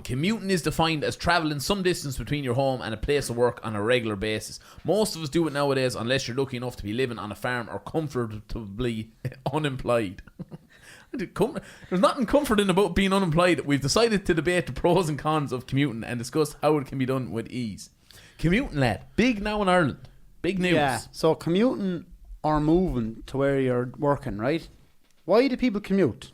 Commuting is defined as travelling some distance between your home and a place of work on a regular basis. Most of us do it nowadays unless you're lucky enough to be living on a farm or comfortably unemployed. There's nothing comforting about being unemployed. We've decided to debate the pros and cons of commuting and discuss how it can be done with ease. Commuting, lad. Big now in Ireland. Big news. Yeah, so commuting or moving to where you're working, right? Why do people commute?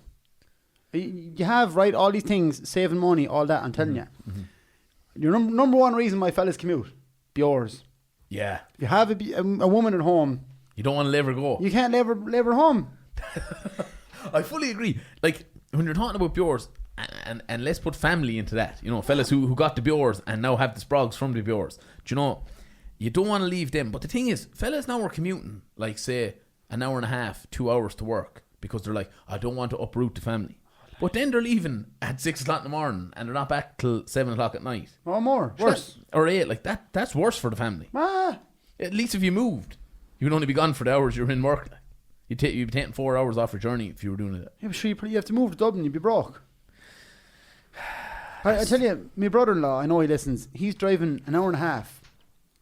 You have, right, all these things, saving money, all that, I'm telling you. Mm-hmm. Your number one reason why fellas commute, yours. Yeah. If you have a woman at home, you don't want to let her go. You can't let her home. I fully agree. Like, when you're talking about Bures, and let's put family into that, you know, fellas who got the Bures and now have the sprogs from the Bures. Do you know, you don't want to leave them. But the thing is, fellas now are commuting, like, say, an hour and a half, 2 hours to work, because they're like, I don't want to uproot the family. But then they're leaving at 6 o'clock in the morning and they're not back till 7 o'clock at night. Or more. Worse. Or 8. Like, that's worse for the family. At least if you moved, you would only be gone for the hours you're in work. Like. You'd be taking 4 hours off your journey if you were doing it. Yeah, but sure, you have to move to Dublin, you'd be broke. I tell you, my brother-in-law, I know he listens, he's driving an hour and a half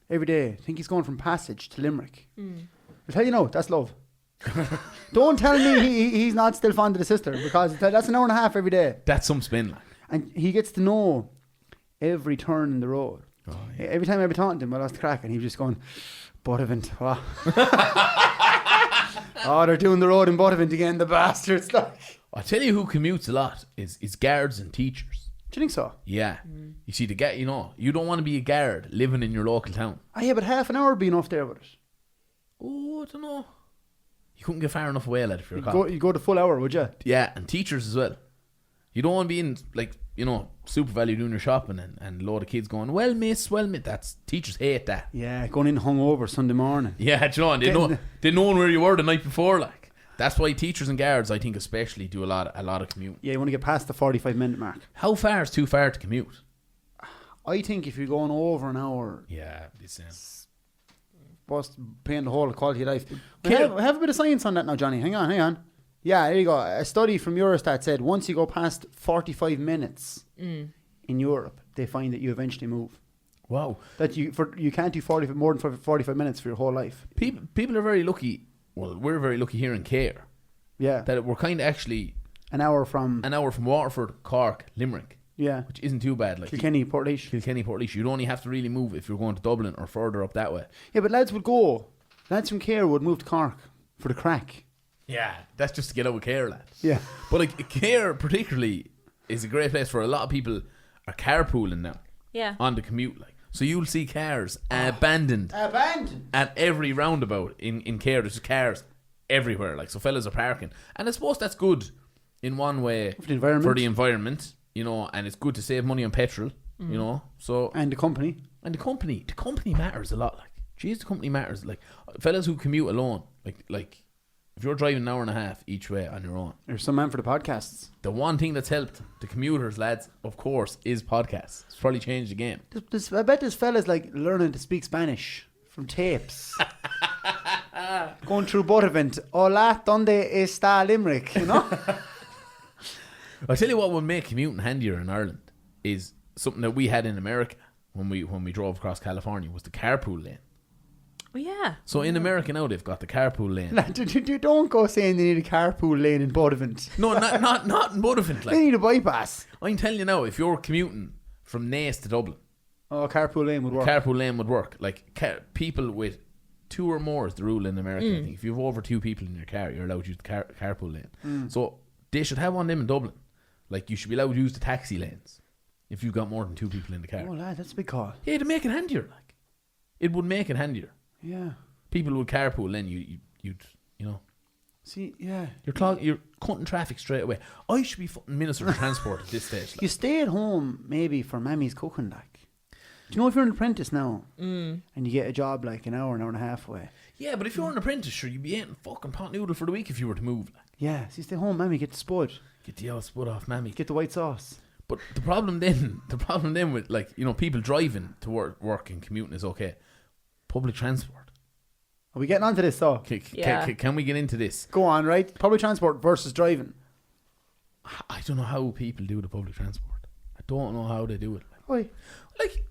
every day. I think he's going from Passage to Limerick. I'll tell you now, that's love. Don't tell me he's not still fond of the sister, because that's an hour and a half every day. That's some spin, like. And he gets to know every turn in the road. Oh, yeah. Every time I be talking to him, I lost the crack, and he was just going, Buttevant, what? Oh, they're doing the road in Buttevant again, the bastards. Like, I tell you who commutes a lot is guards and teachers. Do you think so? Yeah. You see, you know, you don't want to be a guard living in your local town. Yeah, but half an hour would be enough there with it. Oh, I don't know. You couldn't get far enough away, lad, if you're a cop. You go the full hour, would you? Yeah, and teachers as well. You don't want to be in, like, you know, Super Value doing your shopping and a load of kids going, well, miss. That's, teachers hate that. Yeah, going in hungover Sunday morning. Yeah, do you know, they know where you were the night before, like. That's why teachers and guards, I think especially, do a lot of commute. Yeah, you want to get past the 45-minute mark. How far is too far to commute? I think if you're going over an hour... Yeah, it's paying the whole quality of life. Have a bit of science on that now, Johnny. Hang on. Yeah, there you go. A study from Eurostat said once you go past 45 minutes in Europe, they find that you eventually move. Wow. That you can't do more than 45 minutes for your whole life. People are very lucky. Well, we're very lucky here in Cahir. Yeah. That we're kind of actually... An hour from Waterford, Cork, Limerick. Yeah. Which isn't too bad. Like Kilkenny, Portlaoise. You'd only have to really move if you're going to Dublin or further up that way. Yeah, but lads from Cahir would move to Cork for the crack. Yeah, that's just to get out with Cahir, lads. Yeah. But like Cahir particularly is a great place for a lot of people are carpooling now. Yeah. On the commute, like. So you'll see cars abandoned at every roundabout in Cahir. There's cars everywhere, like, so fellas are parking. And I suppose that's good in one way for the environment, you know, and it's good to save money on petrol, you know. So And the company matters a lot, like. Jeez, the company matters. Like, fellas who commute alone, like if you're driving an hour and a half each way on your own. There's some man for the podcasts. The one thing that's helped the commuters, lads, of course, is podcasts. It's probably changed the game. I bet this fella's like learning to speak Spanish from tapes. Going through Buttevant. Hola, ¿dónde está Limerick? You know? I'll tell you what would make commuting handier in Ireland is something that we had in America when we drove across California, was the carpool lane. Oh, yeah. So in America now they've got the carpool lane. Don't go saying they need a carpool lane in Buttevant. No, not in Buttevant. Like. They need a bypass. I'm telling you now, if you're commuting from Naas to Dublin, carpool lane would work. Carpool lane would work. Like people with 2 or more is the rule in America. I think if you have over 2 people in your car, you're allowed to use the carpool lane. So they should have one of them in Dublin. Like, you should be allowed to use the taxi lanes if you've got more than 2 people in the car. Oh, lad, that's a big call. Yeah, to make it handier. Like, it would make it handier. Yeah. People would carpool, then you'd you know. See, yeah. You're cutting traffic straight away. I should be fucking Minister of Transport at this stage. Like. You stay at home maybe for mammy's cooking, like. Do you know if you're an apprentice now and you get a job like an hour and a half away? Yeah, but if you're an apprentice, sure, you'd be eating fucking pot noodle for the week if you were to move. Like. Yeah, see, stay home, mammy, get the spud. Get the old spud off, mammy. Get the white sauce. But the problem then with, like, you know, people driving to work and commuting is okay. Public transport. Are we getting onto this though? Can we get into this? Go on, right? Public transport versus driving. I don't know how people do the public transport. I don't know how they do it. Why? Like,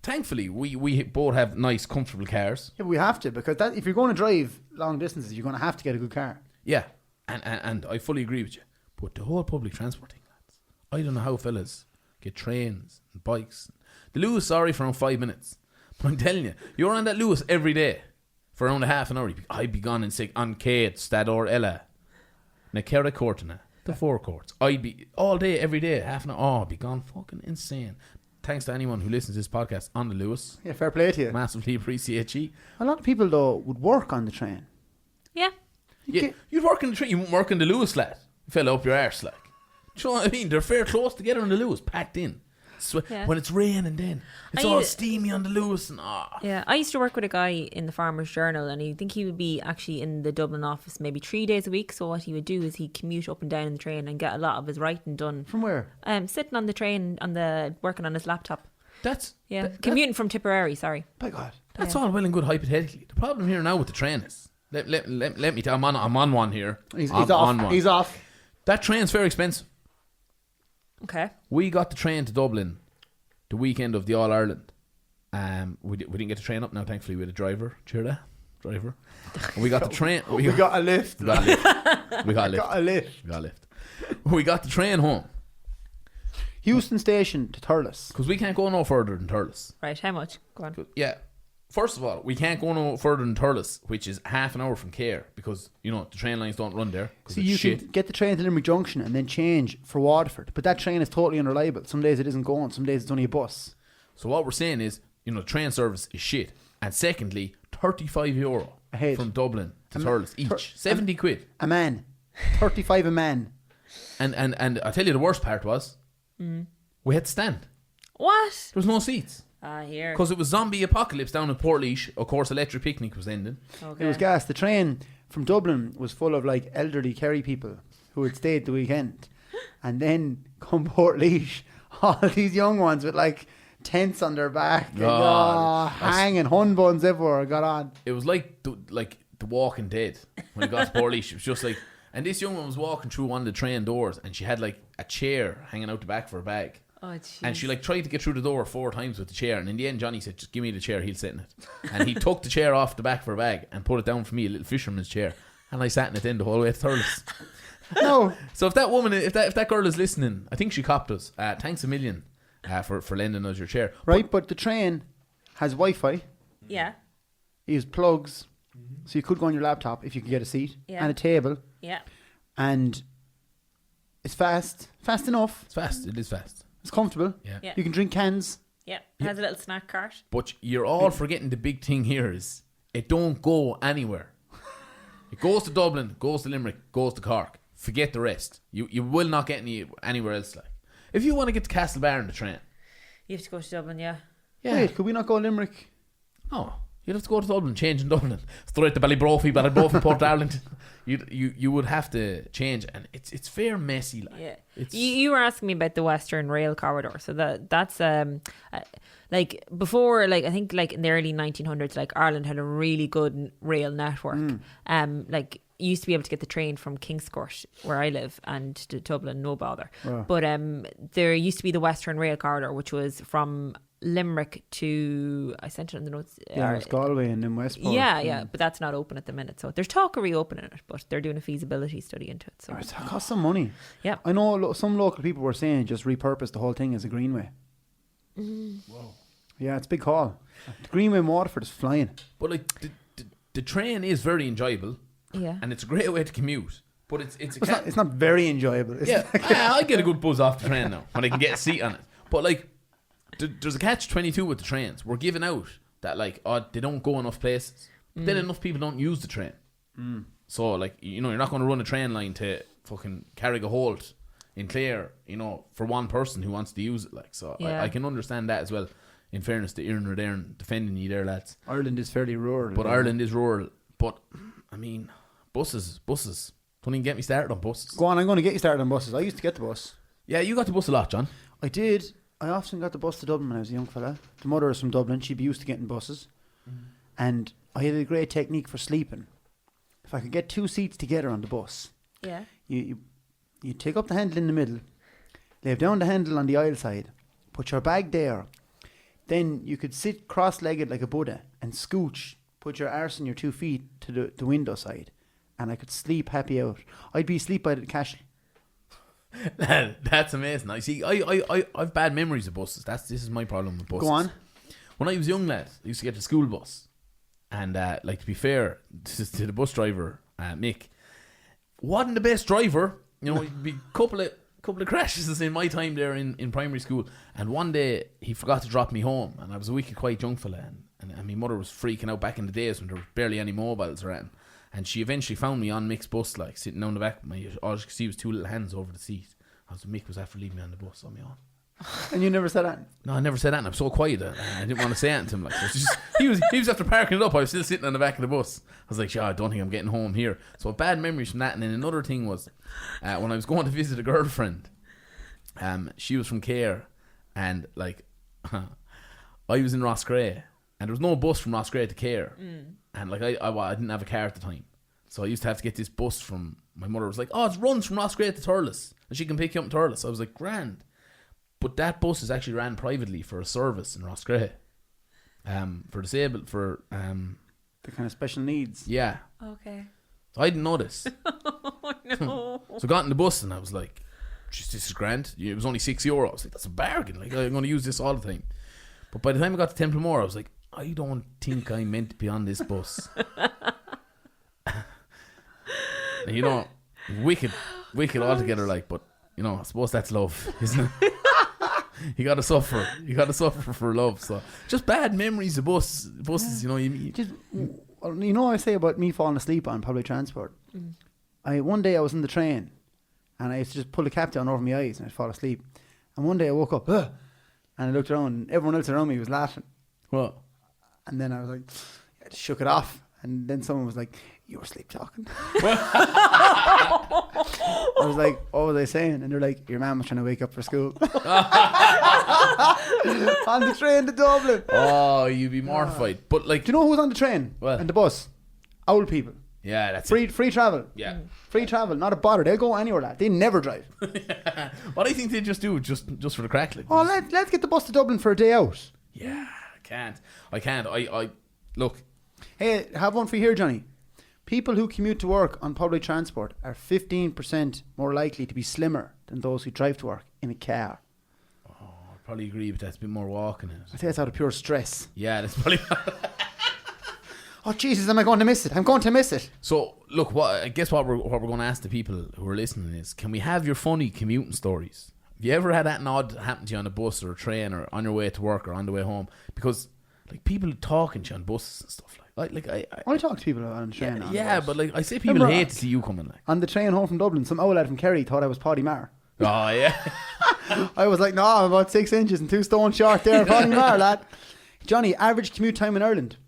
thankfully, we both have nice, comfortable cars. Yeah, we have to, because that if you're going to drive long distances, you're going to have to get a good car. Yeah, and I fully agree with you. But the whole public transport thing, lads, I don't know how fellas get trains and bikes. The Lewis, sorry for around 5 minutes. But I'm telling you, you're on that Lewis every day for around a half an hour. I'd be gone and sick on Kate, Stador, Ella, Nakera Courtina, the forecourts. I'd be all day, every day, half an hour. Oh, I'd be gone fucking insane. Thanks to anyone who listens to this podcast on the Lewis. Yeah, fair play to you. Massively appreciate you. A lot of people, though, would work on the train. Yeah. Yeah, you'd work in the train. You wouldn't work in the Lewis, lad. You fell up your arse, like. Do you know what I mean? They're fair close together on the Lewis, packed in. Yeah. When it's raining, then it's all steamy on the Lewis and Yeah, I used to work with a guy in the Farmers Journal, and I think he would be actually in the Dublin office maybe 3 days a week. So what he would do is he'd commute up and down in the train and get a lot of his writing done. From where? Sitting on the train working on his laptop. That's commuting from Tipperary. Sorry. By God. That's all well and good hypothetically. The problem here now with the train is let me tell. I'm on one here. He's off. He's off. That train's very expensive. Okay. We got the train to Dublin the weekend of the All Ireland. We didn't get the train up now. Thankfully, we had a driver. Cheer that driver. And we got the train. We got a lift. We got a lift. We got the train home. Houston Station to Thurles. Because we can't go no further than Thurles. Right. How much? Go on. Yeah. First of all, we can't go no further than Thurles, which is half an hour from Cahir, because, the train lines don't run there. So you can get the train to Limerick Junction and then change for Waterford. But that train is totally unreliable. Some days it isn't going, some days it's only a bus. So what we're saying is, train service is shit. And secondly, €35 Ahead. from Dublin to Thurles each. 70 quid. A man. 35 a man. And I tell you the worst part was, we had to stand. What? There was no seats. Here. Because it was zombie apocalypse down in Portlaoise. Of course, Electric Picnic was ending. Okay. It was gas. The train from Dublin was full of like elderly Kerry people who had stayed the weekend. And then come Portlaoise, all these young ones with like tents on their back. Hanging, hun buns everywhere. Got on. It was like the Walking Dead when it got to Portlaoise. It was just like... And this young one was walking through one of the train doors and she had like a chair hanging out the back for a bag. Oh, jeez. And she like tried to get through the door 4 times with the chair, and in the end Johnny said, just give me the chair, he'll sit in it. And he took the chair off the back for a bag and put it down for me, a little fisherman's chair, and I sat in it then the whole way to Thurles. No. So if that woman, if that girl is listening, I think she copped us. Thanks a million for lending us your chair. Right, but the train has Wi-Fi. Yeah. You use plugs, so you could go on your laptop if you could get a seat Yeah. and a table. Yeah. And it's fast enough. It's fast. It is fast. It's comfortable. Yeah. You can drink cans. Yeah. It has a little snack cart. But you're all forgetting the big thing here is it don't go anywhere. It goes to Dublin, goes to Limerick, goes to Cork. Forget the rest. You will not get anywhere else. Like, if you want to get to Castlebar in the train, You have to go to Dublin, yeah. Wait, could we not go Limerick? No, you'd have to go to Dublin, change in Dublin, straight to Ballybrophy, Port Darlington. You would have to change, and it's fair messy. Like, Yeah. it's, You were asking me about the Western Rail Corridor. So that's like before, like I think like in the early 1900s, like Ireland had a really good rail network. Like you used to be able to get the train from Kingscourt, where I live, and to Dublin, no bother. Wow. But there used to be the Western Rail Corridor, which was from Limerick to, I sent it in the notes. Yeah, it's Galway and then Westport. Yeah, but that's not open at the minute. So there's talk of reopening it, but they're doing a feasibility study into it. So It costs some money. Yeah. I know some local people were saying just repurpose the whole thing as a greenway. Whoa. Yeah, it's a big call. The greenway in Waterford is flying. But like the train is very enjoyable, yeah. and it's a great way to commute. But It's not very enjoyable. yeah, I get a good buzz off the train now when I can get a seat on it. But like, there's a catch-22 with the trains. We're giving out that like, they don't go enough places. But then enough people don't use the train. So like, you're not going to run a train line to fucking Carrigaholt in Clare, for one person who wants to use it. Like, so Yeah. I can understand that as well. In fairness to Ireland, there and defending you there, lads. Ireland is fairly rural. But Ireland is rural. But I mean, buses. Don't even get me started on buses. Go on, I'm going to get you started on buses. I used to get the bus. Yeah, you got the bus a lot, John. I did. I often got the bus to Dublin when I was a young fella. The mother is from Dublin. She'd be used to getting buses. And I had a great technique for sleeping. If I could get 2 seats together on the bus, Yeah. you take up the handle in the middle lay down the handle on the aisle side, put your bag there. Then you could sit cross-legged like a Buddha and scooch, put your arse on your 2 feet to the window side, and I could sleep happy out. I'd be asleep by the castle. That's amazing. I see. I've bad memories of buses. This is my problem with buses. Go on. When I was young lad, I used to get the school bus, and like, to be fair to the bus driver, Mick, wasn't the best driver. You know, he'd be couple of crashes in my time there in primary school, and one day he forgot to drop me home, and I was a wicked quite young fella, and my mother was freaking out back in the days when there were barely any mobiles around, and she eventually found me on Mick's bus, like sitting down the back. All she could see was 2 little hands over the seat. Mick was after leaving me on the bus on me on. And you never said that? No, I never said that, and I'm so quiet. I didn't want to say anything to him. Like, so it's just, he was after parking it up. I was still sitting on the back of the bus. I was like, I don't think I'm getting home here. So bad memories from that. And then another thing was, when I was going to visit a girlfriend, she was from Care, and like, I was in Roscrea, and there was no bus from Roscrea to Care, and like I didn't have a car at the time, so I used to have to get this bus from my mother. Was like, it runs from Roscrea to Thurles, and she can pick you up in Thurles. I was like, grand. But that bus is actually ran privately for a service in Roscrea, for disabled, for the kind of special needs. Yeah. Okay. So I didn't know this. Oh no. So I got in the bus and I was like, this is grand. It was only €6. I was like, that's a bargain. Like, I'm going to use this all the time. But by the time I got to Templemore, I was like, I don't think I'm meant to be on this bus. And, you know, wicked altogether. Like, but you know, I suppose that's love, isn't it? You gotta suffer. You gotta suffer for love. So just bad memories of buses. You know, I say about me falling asleep on public transport. One day I was in the train, and I used to just pull the cap down over my eyes and I'd fall asleep. And one day I woke up, and I looked around, and everyone else around me was laughing. What? And then I was like, I just shook it off. And then someone was like, you were sleep talking. I was like, what was I saying? And they're like, your mum was trying to wake up for school. On the train to Dublin. Oh, you'd be mortified. But like, do you know who was on the train and the bus? Old people. Yeah, that's free travel. Yeah, free travel, not a bother. They'll go anywhere. Lad. They never drive. What I think they just do just for the crack. Like, let's get the bus to Dublin for a day out. Yeah, I can't. I look. Hey, have one for you here, Johnny. People who commute to work on public transport are 15% more likely to be slimmer than those who drive to work in a car. Oh, I'd probably agree, but that's a bit more walking in it. I think that's out of pure stress. Yeah, that's probably. Oh Jesus, am I going to miss it? I'm going to miss it. So look, I guess what we're going to ask the people who are listening is, can we have your funny commuting stories? Have you ever had that odd happen to you on a bus or a train or on your way to work or on the way home? Because like, people talking to you on buses and stuff I talk to people on the train. Yeah, but like, I say people hate to see you coming. Like, on the train home from Dublin, some old lad from Kerry thought I was Paddy Marr. Oh yeah. I was like, no, I'm about 6 inches and 2 stone short there, Paddy Marr, lad. Johnny, average commute time in Ireland?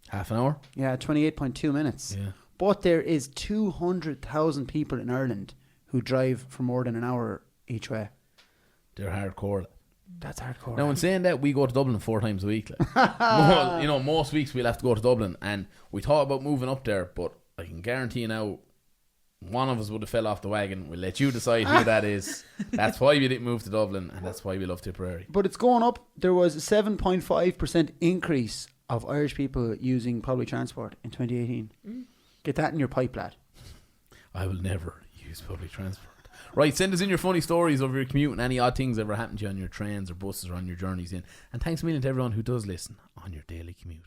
Half an hour. Yeah, 28.2 minutes. Yeah. But there is 200,000 people in Ireland who drive for more than an hour each way. They're hardcore. That's hardcore. Now, in saying that, we go to Dublin 4 times a week. Like. Most weeks we'll have to go to Dublin, and we thought about moving up there, but I can guarantee you now, one of us would have fell off the wagon. We'll let you decide who that is. That's why we didn't move to Dublin, and that's why we love Tipperary. But it's going up. There was a 7.5% increase of Irish people using public transport in 2018. Get that in your pipe, lad. I will never use public transport. Right, send us in your funny stories of your commute and any odd things ever happened to you on your trains or buses or on your journeys in. And thanks a million to everyone who does listen on your daily commute.